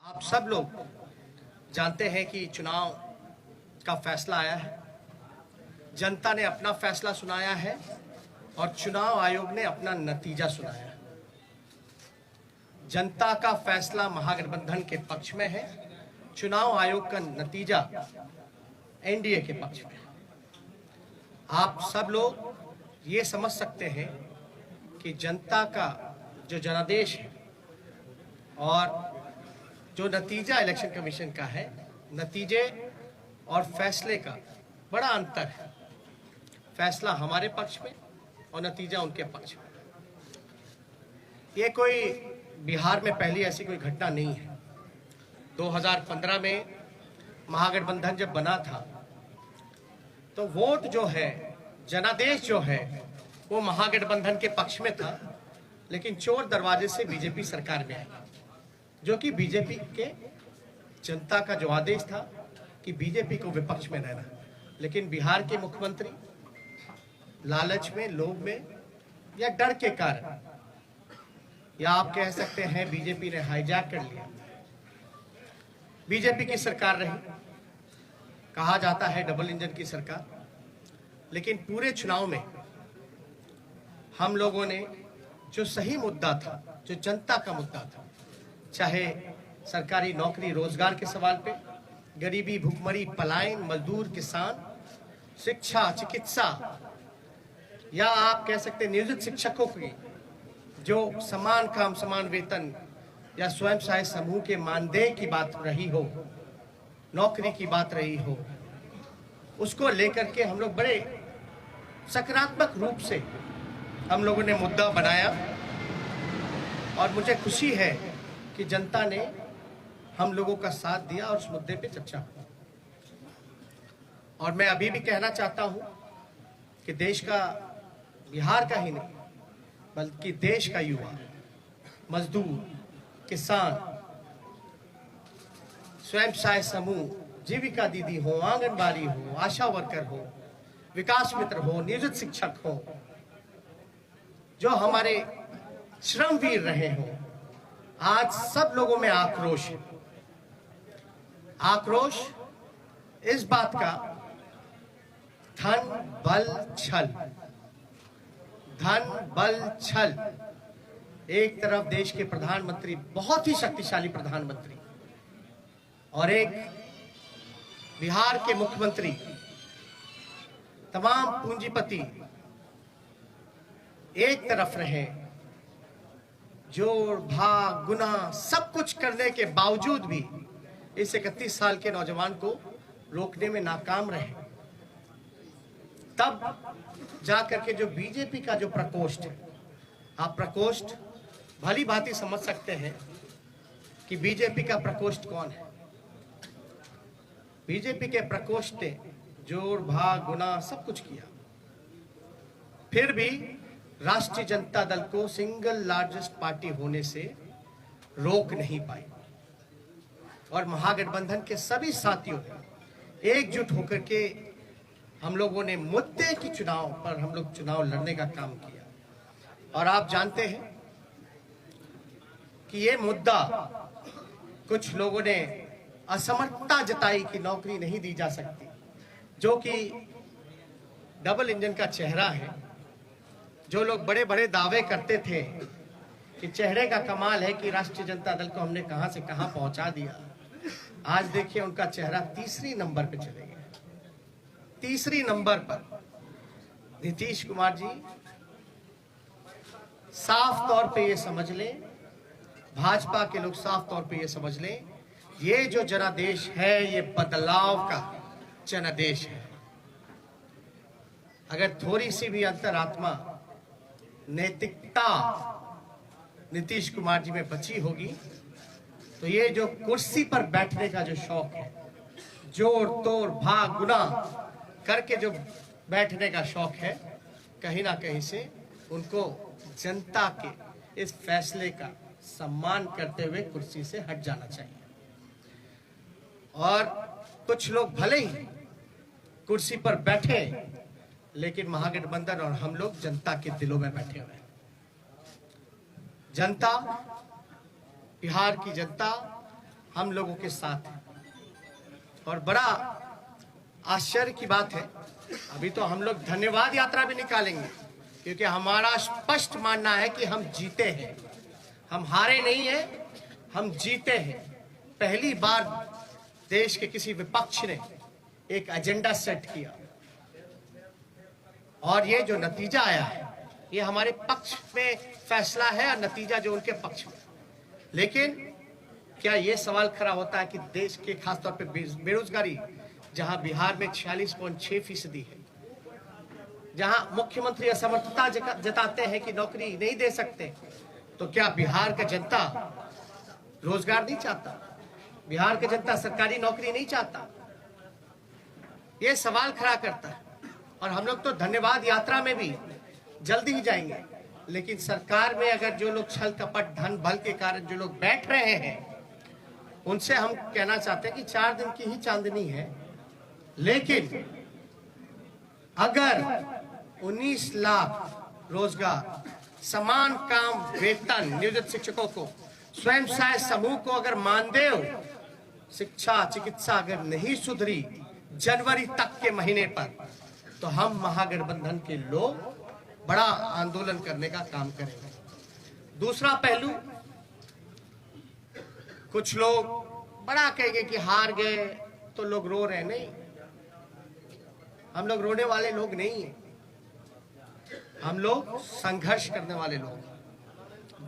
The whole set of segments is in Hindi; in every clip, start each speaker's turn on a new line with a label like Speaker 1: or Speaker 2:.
Speaker 1: आप सब लोग जानते हैं कि चुनाव का फैसला आया है। जनता ने अपना फैसला सुनाया है और चुनाव आयोग ने अपना नतीजा सुनाया है। जनता का फैसला महागठबंधन के पक्ष में है, चुनाव आयोग का नतीजा एनडीए के पक्ष में है। आप सब लोग ये समझ सकते हैं कि जनता का जो जनादेश है और जो नतीजा इलेक्शन कमीशन का है, नतीजे और फैसले का बड़ा अंतर है। फैसला हमारे पक्ष में और नतीजा उनके पक्ष में। ये कोई बिहार में पहली ऐसी कोई घटना नहीं है। 2015 में महागठबंधन जब बना था तो वोट जो है, जनादेश जो है, वो महागठबंधन के पक्ष में था, लेकिन चोर दरवाजे से बीजेपी सरकार में आई, जो कि बीजेपी के जनता का जो आदेश था कि बीजेपी को विपक्ष में रहना। लेकिन बिहार के मुख्यमंत्री लालच में, लोभ में या डर के कारण, या आप कह सकते हैं बीजेपी ने हाईजैक कर लिया। बीजेपी की सरकार रही, कहा जाता है डबल इंजन की सरकार, लेकिन पूरे चुनाव में हम लोगों ने जो सही मुद्दा था, जो जनता का मुद्दा था, चाहे सरकारी नौकरी रोजगार के सवाल पे, गरीबी, भुखमरी, पलायन, मजदूर, किसान, शिक्षा, चिकित्सा, या आप कह सकते हैं नियोजित शिक्षकों की जो समान काम समान वेतन या स्वयं सहायता समूह के मानदेय की बात रही हो, नौकरी की बात रही हो, उसको लेकर के हम लोग बड़े सकारात्मक रूप से हम लोगों ने मुद्दा बनाया। और मुझे खुशी है कि जनता ने हम लोगों का साथ दिया और उस मुद्दे पे चर्चा हुई। और मैं अभी भी कहना चाहता हूं कि देश का, बिहार का ही नहीं बल्कि देश का युवा, मजदूर, किसान, स्वयं सहायता समूह, जीविका दीदी हो, आंगनबाड़ी हो, आशा वर्कर हो, विकास मित्र हो, नियोजित शिक्षक हो, जो हमारे श्रमवीर रहे हो, आज सब लोगों में आक्रोश है। आक्रोश इस बात का, धन बल छल, धन बल छल। एक तरफ देश के प्रधानमंत्री, बहुत ही शक्तिशाली प्रधानमंत्री, और एक बिहार के मुख्यमंत्री, तमाम पूंजीपति एक तरफ रहे, जोड़ भाग गुना सब कुछ करने के बावजूद भी इस 31 साल के नौजवान को रोकने में नाकाम रहे। तब जाकर के जो बीजेपी का जो प्रकोष्ठ है, आप प्रकोष्ठ भली भांति समझ सकते हैं कि बीजेपी का प्रकोष्ठ कौन है। बीजेपी के प्रकोष्ठ ने जोड़ भाग गुना सब कुछ किया, फिर भी राष्ट्रीय जनता दल को सिंगल लार्जेस्ट पार्टी होने से रोक नहीं पाई। और महागठबंधन के सभी साथियों ने एकजुट होकर के हम लोगों ने मुद्दे की चुनाव पर हम लोग चुनाव लड़ने का काम किया। और आप जानते हैं कि ये मुद्दा, कुछ लोगों ने असमर्थता जताई कि नौकरी नहीं दी जा सकती, जो कि डबल इंजन का चेहरा है। जो लोग बड़े बड़े दावे करते थे कि चेहरे का कमाल है कि राष्ट्रीय जनता दल को हमने कहां से कहां पहुंचा दिया, आज देखिए उनका चेहरा तीसरी नंबर पे चले गया। तीसरी नंबर पर नीतीश कुमार जी, साफ तौर पे ये समझ लें, भाजपा के लोग साफ तौर पे ये समझ लें, ये जो जनादेश है ये बदलाव का जनादेश है। अगर थोड़ी सी भी अंतरात्मा, नैतिकता नीतीश कुमार जी में बची होगी तो ये जो कुर्सी पर बैठने का जो शौक है, जोड़ तोड़ भाग गुना करके जो बैठने का शौक है, कहीं ना कहीं से उनको जनता के इस फैसले का सम्मान करते हुए कुर्सी से हट जाना चाहिए। और कुछ लोग भले ही कुर्सी पर बैठे, लेकिन महागठबंधन और हम लोग जनता के दिलों में बैठे हुए हैं। जनता, बिहार की जनता हम लोगों के साथ है। और बड़ा आश्चर्य की बात है, अभी तो हम लोग धन्यवाद यात्रा भी निकालेंगे, क्योंकि हमारा स्पष्ट मानना है कि हम जीते हैं, हम हारे नहीं हैं, हम जीते हैं। पहली बार देश के किसी विपक्ष ने एक एजेंडा सेट किया और ये जो नतीजा आया है ये हमारे पक्ष में फैसला है और नतीजा जो उनके पक्ष में। लेकिन क्या ये सवाल खड़ा होता है कि देश के खासतौर पे बेरोजगारी, जहां बिहार में 46.6% है, जहां मुख्यमंत्री असमर्थता जताते हैं कि नौकरी नहीं दे सकते, तो क्या बिहार का जनता रोजगार नहीं चाहता? बिहार की जनता सरकारी नौकरी नहीं चाहता? ये सवाल खड़ा करता है। और हम लोग तो धन्यवाद यात्रा में भी जल्दी ही जाएंगे, लेकिन सरकार में अगर जो लोग छल कपट धन बल के कारण जो लोग बैठ रहे हैं, उनसे हम कहना चाहते हैं कि 4 दिन की ही चांदनी है, लेकिन अगर 19 लाख रोजगार, समान काम वेतन नियोजित शिक्षकों को, स्वयं सहायता समूह को अगर मानदेय, शिक्षा, चिकित्सा अगर नहीं सुधरी जनवरी तक के महीने पर, तो हम महागठबंधन के लोग बड़ा आंदोलन करने का काम करेंगे। दूसरा पहलू, कुछ लोग बड़ा कहेंगे कि हार गए तो लोग रो रहे, नहीं, हम लोग रोने वाले लोग नहीं हैं। हम लोग संघर्ष करने वाले लोग,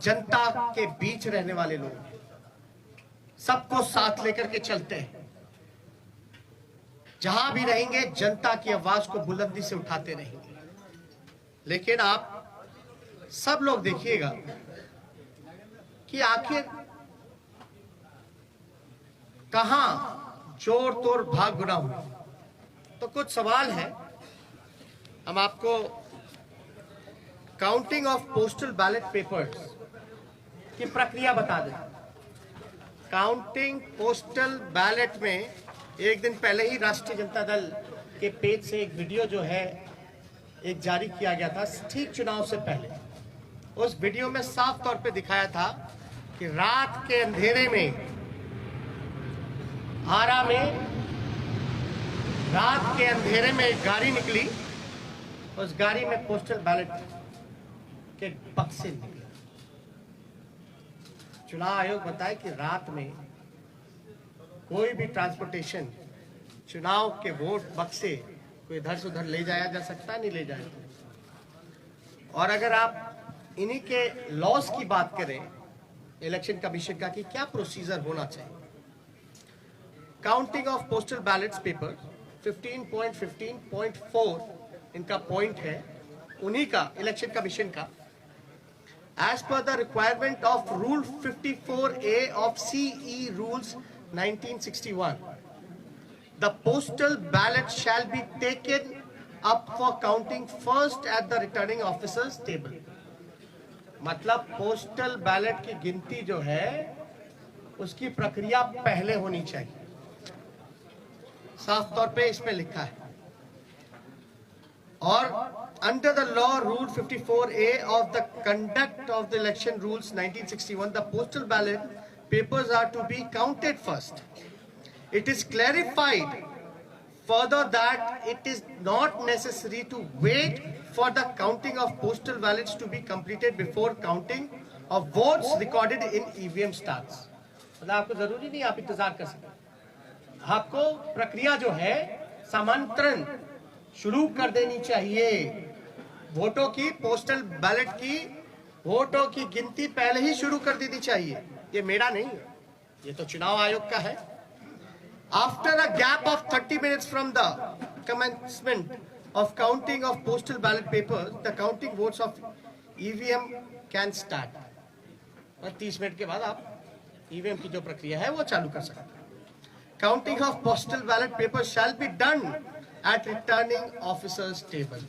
Speaker 1: जनता के बीच रहने वाले लोग, सबको साथ लेकर के चलते हैं। जहां भी रहेंगे जनता की आवाज को बुलंदी से उठाते रहेंगे। लेकिन आप सब लोग देखिएगा कि आखिर कहां जोर तोड़ भाग गुना हुआ। तो कुछ सवाल है, हम आपको counting of postal ballot papers की प्रक्रिया बता दें। काउंटिंग पोस्टल बैलेट में एक दिन पहले ही राष्ट्रीय जनता दल के पेज से एक वीडियो जो है एक जारी किया गया था, ठीक चुनाव से पहले। उस वीडियो में साफ तौर पे दिखाया था कि रात के अंधेरे में, आरा में रात के अंधेरे में एक गाड़ी निकली, उस गाड़ी में पोस्टल बैलेट के बक्से निकले। चुनाव आयोग बताए कि रात में कोई भी ट्रांसपोर्टेशन, चुनाव के वोट बक्से कोई इधर से उधर ले जाया जा सकता है, नहीं ले जाया। और अगर आप इन्हीं के लॉस की बात करें इलेक्शन कमीशन का कि क्या प्रोसीजर होना चाहिए, counting of postal ballets paper 15.15.4 इनका पॉइंट है, उन्हीं का इलेक्शन कमीशन का। As per the requirement of Rule 54A of CE Rules 1961, the postal ballot shall be taken up for counting first at the returning officer's table. मतलब पोस्टल बैलेट की गिनती जो है उसकी प्रक्रिया पहले होनी चाहिए, साफ तौर पे इसमें लिखा है। और under the law Rule 54A of the Conduct of the Election Rules 1961, the postal ballot papers are to be counted first. It is clarified further that it is not necessary to wait for the counting of postal ballots to be completed before counting of votes recorded in EVM starts. मतलब आपको जरूरी नहीं आप इंतजार कर सकते, आपको प्रक्रिया जो है समांतरण शुरू कर देनी चाहिए। वोटों की, पोस्टल बैलेट की वोटों की गिनती पहले ही शुरू कर देनी चाहिए। ये मेरा नहीं है, ये तो चुनाव आयोग का है। After a gap of 30 minutes from the commencement of counting of postal ballot papers, the counting votes of EVM can start. और 30 मिनट के बाद आप EVM की जो प्रक्रिया है वो चालू कर सकते हैं। Counting of postal ballot papers shall be done at returning officer's table.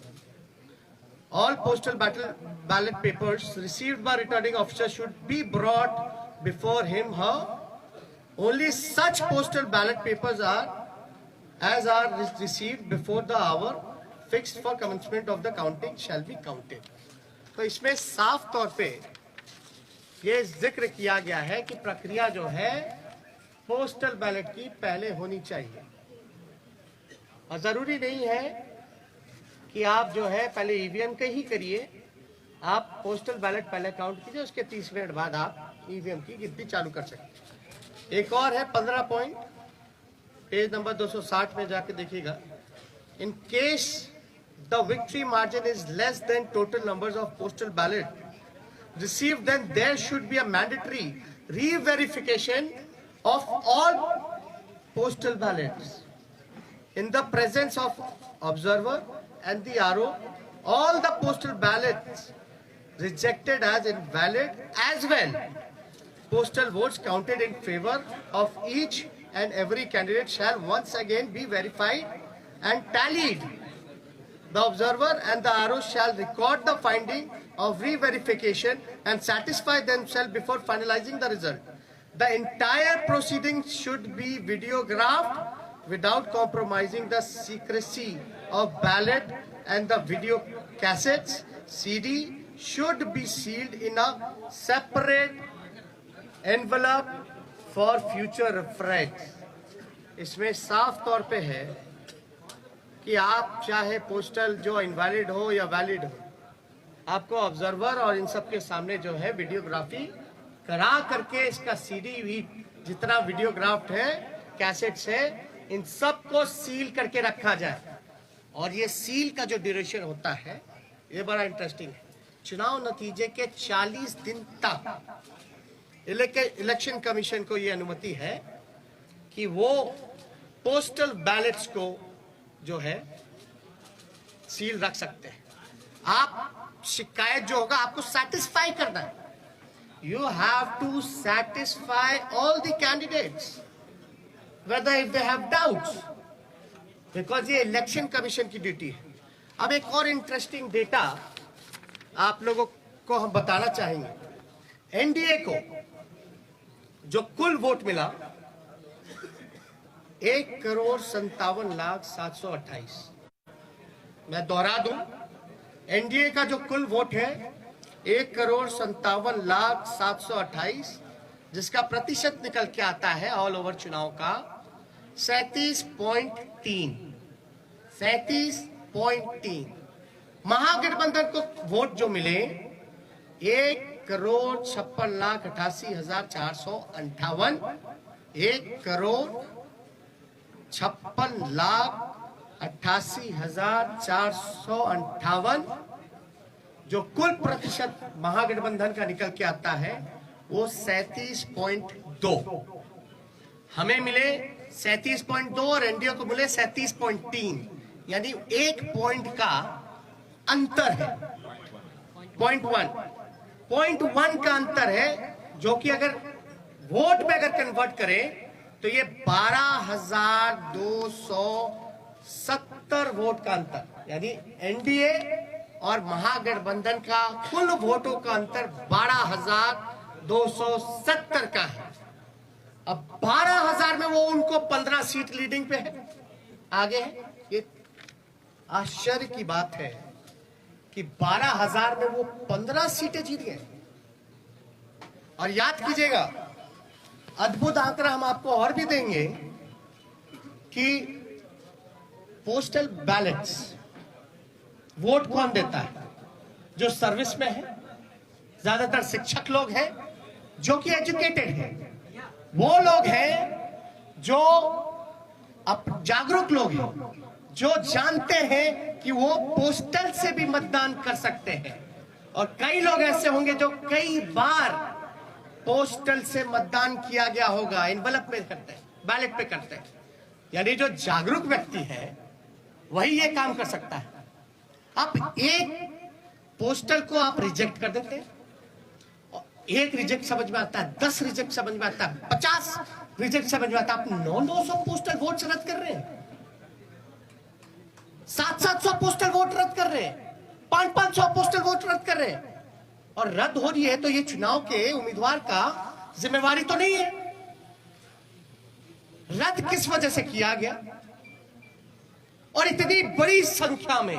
Speaker 1: All postal ballot papers received by returning officer should be brought before him, her. Only such postal ballot papers as are received before the hour fixed for commencement of the counting shall be counted. तो इसमें साफ तौर पे ये जिक्र किया गया है कि प्रक्रिया जो है पोस्टल बैलेट की पहले होनी चाहिए। और जरूरी नहीं है कि आप जो है पहले ईवीएम के ही करिए, आप पोस्टल बैलेट पहले काउंट कीजिए, उसके 30 मिनट बाद आप ईवीएम की गिनती चालू कर सकते हैं। एक और है 15 पॉइंट, पेज नंबर 260 में जाके देखिएगा। In case the victory margin is less than total numbers of postal ballot received, then there should be a mandatory reverification of all postal ballots in the presence of observer and the RO. All the postal ballots rejected as invalid as well. Postal votes counted in favor of each and every candidate shall once again be verified and tallied. The observer and the RO shall record the finding of re-verification and satisfy themselves before finalizing the result. The entire proceedings should be videographed without compromising the secrecy of ballot, and the video cassettes CD should be sealed in a separate envelope for future reference. इसमें साफ तौर पे है कि आप चाहे पोस्टल जो इनवैलिड हो या वैलिड हो, आपको ऑब्जर्वर और इन सब के सामने जो है वीडियोग्राफी करा करके इसका सीडी भी जितना वीडियोग्राफ्ट है, कैसेट्स है, इन सब को सील करके रखा जाए। और ये सील का जो ड्यूरेशन होता है ये बड़ा इंटरेस्टिंग है। चुनाव नतीजे के 40 दिन तक इलेक्शन कमीशन को ये अनुमति है कि वो पोस्टल बैलेट्स को जो है सील रख सकते हैं। आप शिकायत जो होगा आपको सेटिस्फाई करना है। You have to satisfy all the candidates, whether if they have doubts, because ये इलेक्शन कमीशन की ड्यूटी है। अब एक और इंटरेस्टिंग डेटा आप लोगों को हम बताना चाहेंगे। एनडीए को जो कुल वोट मिला 1,57,728। मैं दोहरा दूं, एनडीए का जो कुल वोट है 1,57,728, जिसका प्रतिशत निकल के आता है ऑल ओवर चुनाव का 37.3। महागठबंधन को वोट जो मिले 1,56,88,458, 1,56,88,458, जो कुल प्रतिशत महागठबंधन का निकल के आता है वो 37.2। हमें मिले 37.2 और एनडीए को मिले 37.3, यानी 1 पॉइंट का अंतर है। 0.1 का अंतर है, जो कि अगर वोट में अगर कन्वर्ट करें तो ये 12,270 वोट का अंतर, यानी एनडीए और महागठबंधन का कुल वोटों का अंतर 12,270 का है। अब 12,000 में वो उनको 15 सीट लीडिंग पे है, आगे है। ये आश्चर्य की बात है कि 12,000 में वो 15 सीटें जीत गए। और याद कीजिएगा, अद्भुत आंकड़ा हम आपको और भी देंगे कि पोस्टल बैलेट्स वोट कौन देता है? जो सर्विस में है, ज्यादातर शिक्षक लोग हैं जो कि एजुकेटेड हैं, वो लोग हैं जो जागरूक लोग हैं, जो जानते हैं कि वो पोस्टल से भी मतदान कर सकते हैं। और कई लोग ऐसे होंगे जो कई बार पोस्टल से मतदान किया गया होगा, एनवलप में करते हैं, बैलेट पे करते हैं। यानी जो जागरूक व्यक्ति है वही ये काम कर सकता है। आप एक पोस्टल को आप रिजेक्ट कर देते हैं, एक रिजेक्ट समझ में आता है, 10 रिजेक्ट समझ में आता है, 50 रिजेक्ट समझ में आता है। आप 900 पोस्टल वोट रद्द कर रहे हैं, 700 पोस्टल वोट रद्द कर रहे हैं, 500 पोस्टल वोट रद्द कर रहे हैं। और रद्द हो रही है तो ये चुनाव के उम्मीदवार का जिम्मेवारी तो नहीं है। रद्द किस वजह से किया गया और इतनी बड़ी संख्या में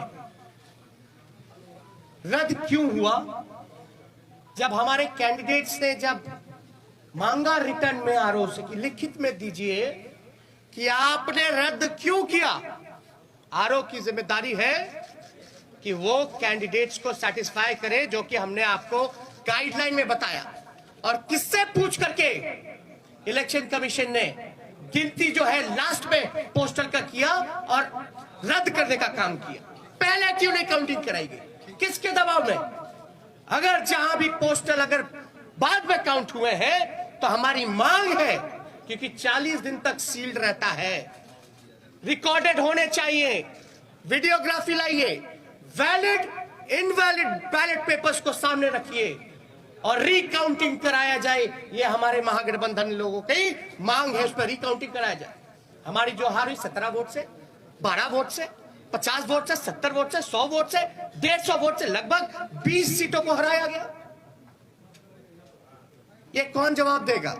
Speaker 1: रद्द क्यों हुआ? जब हमारे कैंडिडेट्स ने जब मांगा रिटर्न में आरओ से कि लिखित में दीजिए कि आपने रद्द क्यों किया। आरओ की जिम्मेदारी है कि वो कैंडिडेट्स को सेटिस्फाई करे जो कि हमने आपको गाइडलाइन में बताया। और किससे पूछ करके इलेक्शन कमीशन ने गिनती जो है लास्ट में पोस्टल का किया और रद्द करने का काम किया। पहले क्यों नहीं काउंटिंग कराई गई, किसके दबाव में? अगर जहां भी पोस्टल अगर बाद में काउंट हुए हैं तो हमारी मांग है, क्योंकि 40 दिन तक सील्ड रहता है, रिकॉर्डेड होने चाहिए, वीडियोग्राफी लाइए, वैलिड इनवैलिड बैलेट पेपर्स को सामने रखिए और रिकाउंटिंग कराया जाए। ये हमारे महागठबंधन लोगों की मांग है, उस पर रिकाउंटिंग कराया जाए। हमारी जो हार हुई 17 वोट से, 12 वोट से, 50 वोट से, 70 वोट से, 100 वोट से, 150 वोट से लगभग 20 सीटों को हराया गया। ये कौन जवाब देगा?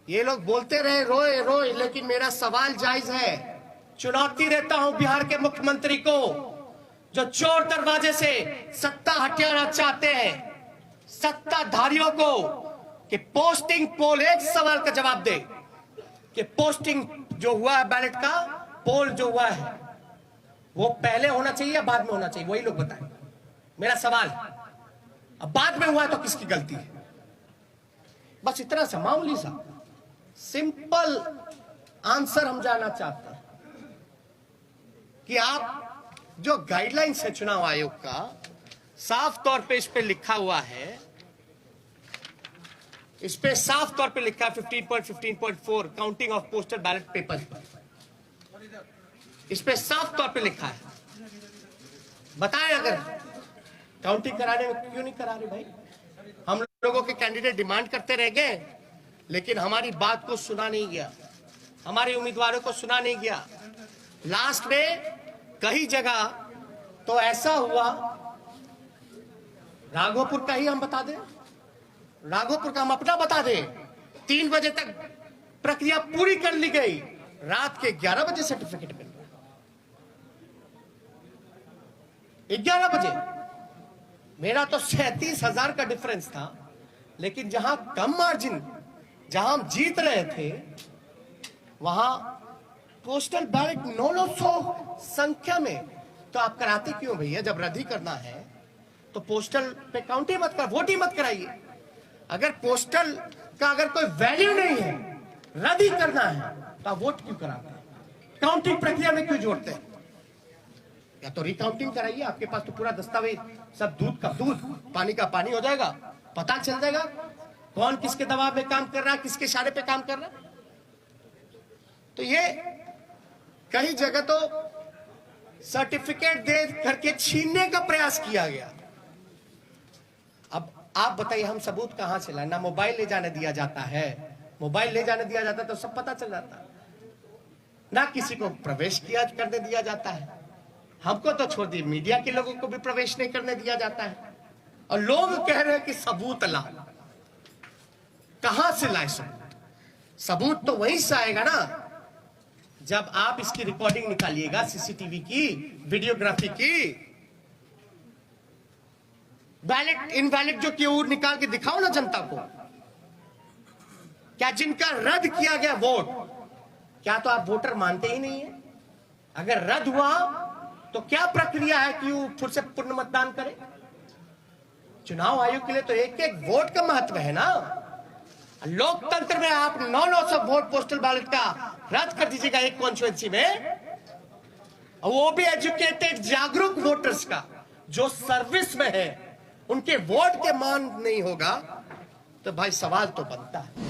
Speaker 1: ये लोग बोलते रहे रोए रोए, लेकिन मेरा सवाल जायज है। चुनौती देता हूं बिहार के मुख्यमंत्री को, जो चोर दरवाजे से सत्ता हथियाना चाहते हैं, सत्ताधारियों को, कि पोस्टिंग पोल, एक सवाल का जवाब दे कि पोस्टिंग जो हुआ है बैलेट का, पोल जो हुआ है वो पहले होना चाहिए या बाद में होना चाहिए? वही लोग बताएं। मेरा सवाल, अब बाद में हुआ है तो किसकी गलती है? बस इतना सा मामूली सा सिंपल आंसर हम जानना चाहते हैं कि आप जो गाइडलाइंस है चुनाव आयोग का, साफ तौर पे इस पे लिखा हुआ है, इस पे साफ तौर पे लिखा है 15.15.4 counting of postal ballot papers पर, इस पे साफ तौर पे लिखा है। बताएं अगर काउंटिंग कराने में क्यों नहीं करा रहे भाई? हम लोगों के कैंडिडेट डिमांड करते रह गए, लेकिन हमारी बात को सुना नहीं गया, हमारे उम्मीदवारों को सुना नहीं गया। लास्ट में कई जगह तो ऐसा हुआ, राघोपुर का ही हम बता दें, राघोपुर का हम अपना बता दें, 3 बजे तक प्रक्रिया पूरी कर ली गई, रात के 11 बजे सर्टिफिकेट मिल गया। 11 बजे मेरा तो 37,000 का डिफरेंस था, लेकिन जहां कम मार्जिन, जहां हम जीत रहे थे, वहां पोस्टल बैलेट 900 संख्या में। तो आप कराते क्यों भैया? जब रद्द ही करना है तो पोस्टल पे काउंट ही मत कर, वोट ही मत कराइए। अगर पोस्टल का अगर कोई वैल्यू नहीं है, रद्द ही करना है, तो आप वोट क्यों कराते हैं? काउंटिंग प्रक्रिया में क्यों जोड़ते हैं? या तो रिकाउंटिंग कराइए, आपके पास तो पूरा दस्तावेज, सब दूध का दूध, पानी का पानी हो जाएगा, पता चल जाएगा कौन किसके दबाव में काम कर रहा है, किसके इशारे पे काम कर रहा है। तो ये कई जगह तो सर्टिफिकेट दे करके छीनने का प्रयास किया गया। अब आप बताइए हम सबूत कहां से लाएं? ना मोबाइल ले जाने दिया जाता है, मोबाइल ले जाने दिया जाता तो सब पता चल जाता, ना किसी को प्रवेश किया करने दिया जाता है। हमको तो छोड़ दिए, मीडिया के लोगों को भी प्रवेश नहीं करने दिया जाता है। और लोग कह रहे हैं कि सबूत ला, कहां से लाए सबूत? सबूत तो वहीं से आएगा ना जब आप इसकी रिकॉर्डिंग निकालिएगा, सीसीटीवी की, वीडियोग्राफी की, वैलिड इनवैलिड जो क्यों निकाल के दिखाओ ना जनता को। क्या जिनका रद्द किया गया वोट, क्या तो आप वोटर मानते ही नहीं है? अगर रद्द हुआ तो क्या प्रक्रिया है कि वो फिर से पुनः मतदान करे? चुनाव आयोग के लिए तो एक एक वोट का महत्व है ना। लोकतंत्र में आप 900 वोट पोस्टल बैलेट का रद्द कर दीजिएगा एक कॉन्स्टिट्यूएंसी में, वो भी एजुकेटेड जागरूक वोटर्स का, जो सर्विस में है, उनके वोट के मान नहीं होगा, तो भाई सवाल तो बनता है।